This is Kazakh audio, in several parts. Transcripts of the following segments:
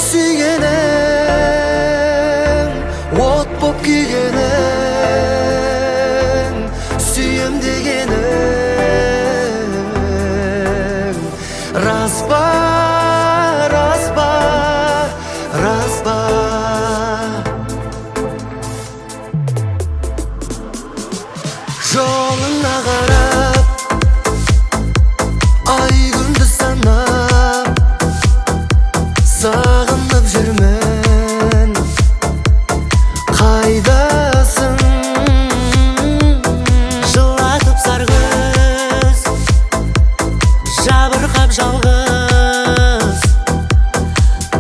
suygening, o't bo'p kuygening, suyim deganing rasba, rasba, rasba. Yoluna qarab ay gündüz sanab sağınıp жүрмін. Қайдасың? Жылатып сарғыз, жабырқап жалғыз,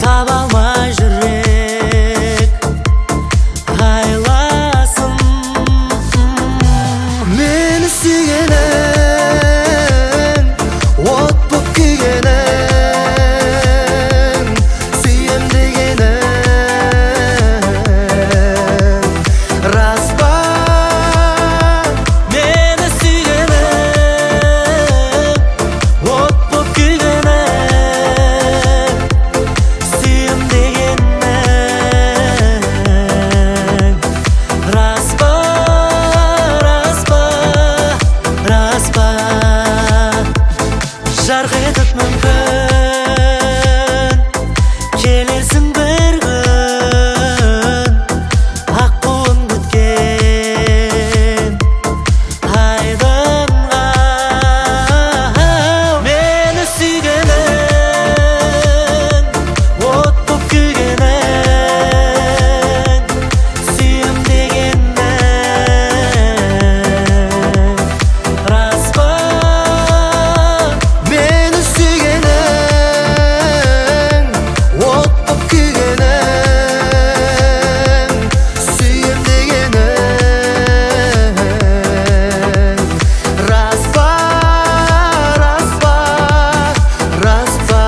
таба алмай жүрек айласын. Мені сүйгенің, от боп күйгенің, сүйем дегенің рас па? Мені сүйгенің, от боп күйгенің, сүйем дегенің рас па? Рас па? Рас па? Жарқ етіп мүмкін келерсің бір күн, аққуын күткен айдынға. Мені сүйгенің, от боп күйгенің, сүйем дегенің рас па? Meni suygening, o't bo'p kuygening, suyem deganing ras pa? Ras pa? Ras pa?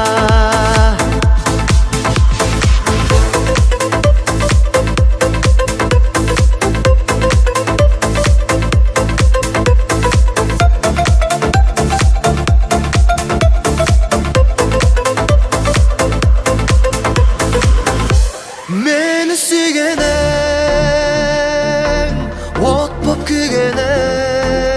Meni suygening, o't bo'p kuygening,